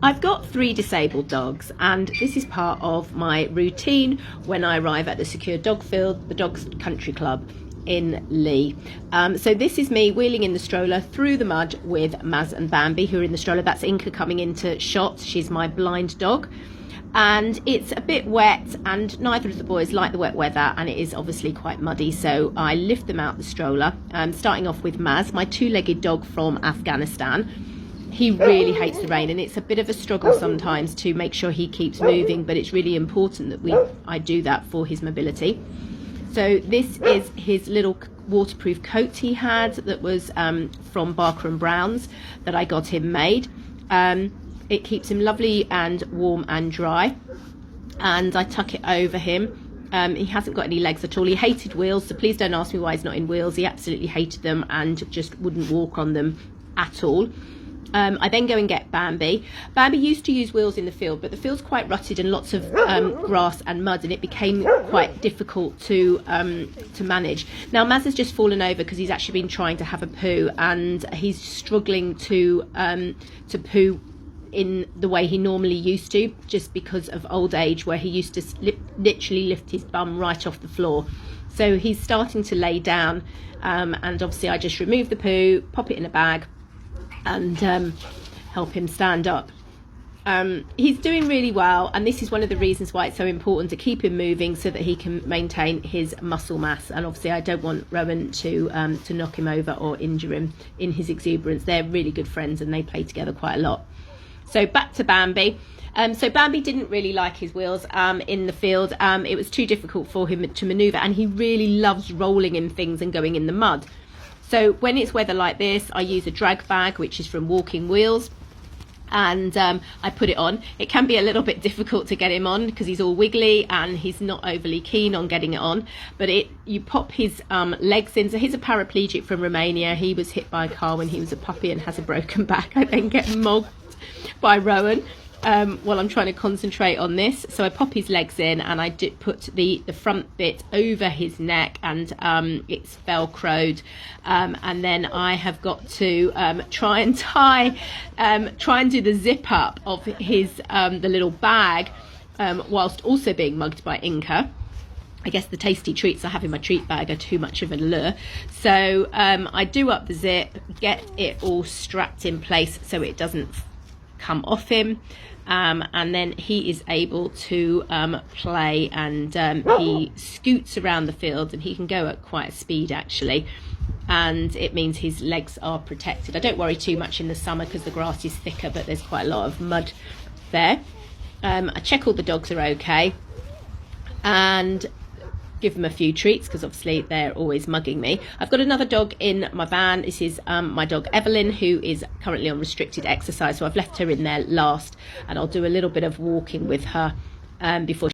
I've got 3 disabled dogs, and this is part of my routine when I arrive at the Secure Dog Field, the Dogs Country Club in Lee. So this is me wheeling in the stroller through the mud with Maz and Bambi, who are in the stroller. That's Inca coming into shot. She's my blind dog. And it's a bit wet, and neither of the boys like the wet weather, and it is obviously quite muddy, so I lift them out the stroller, starting off with Maz, my 2-legged dog from Afghanistan. He really hates the rain, and it's a bit of a struggle sometimes to make sure he keeps moving, but it's really important that I do that for his mobility. So this is his little waterproof coat he had that was from Barker & Brown's that I got him made. It keeps him lovely and warm and dry, and I tuck it over him. He hasn't got any legs at all. He hated wheels, so please don't ask me why he's not in wheels. He absolutely hated them and just wouldn't walk on them at all. I then go and get Bambi. Bambi used to use wheels in the field, but the field's quite rutted and lots of grass and mud, and it became quite difficult to manage. Now Maz has just fallen over because he's actually been trying to have a poo, and he's struggling to poo in the way he normally used to, just because of old age, where he used to literally lift his bum right off the floor. So he's starting to lay down, and obviously I just remove the poo, pop it in a bag, and help him stand up. He's doing really well, and this is one of the reasons why it's so important to keep him moving so that he can maintain his muscle mass. And obviously I don't want Rowan to knock him over or injure him in his exuberance. They're really good friends and they play together quite a lot. So back to Bambi. So Bambi didn't really like his wheels in the field. It was too difficult for him to manoeuvre, and he really loves rolling in things and going in the mud. So when it's weather like this, I use a drag bag, which is from Walking Wheels, and I put it on. It can be a little bit difficult to get him on because he's all wiggly and he's not overly keen on getting it on, but you pop his legs in. So he's a paraplegic from Romania. He was hit by a car when he was a puppy and has a broken back. I then get mogged by Rowan while I'm trying to concentrate on this. So I pop his legs in, and I put the front bit over his neck, and it's velcroed, and then I have got to try and do the zip up of his the little bag, whilst also being mugged by Inca. I guess the tasty treats I have in my treat bag are too much of a lure. So I do up the zip, get it all strapped in place so it doesn't come off him, and then he is able to play, and he scoots around the field, and he can go at quite a speed actually, and it means his legs are protected. I don't worry too much in the summer because the grass is thicker, but there's quite a lot of mud there. I check all the dogs are okay and give them a few treats because obviously they're always mugging me. I've got another dog in my van. This is my dog Evelyn, who is currently on restricted exercise, so I've left her in there last, and I'll do a little bit of walking with her before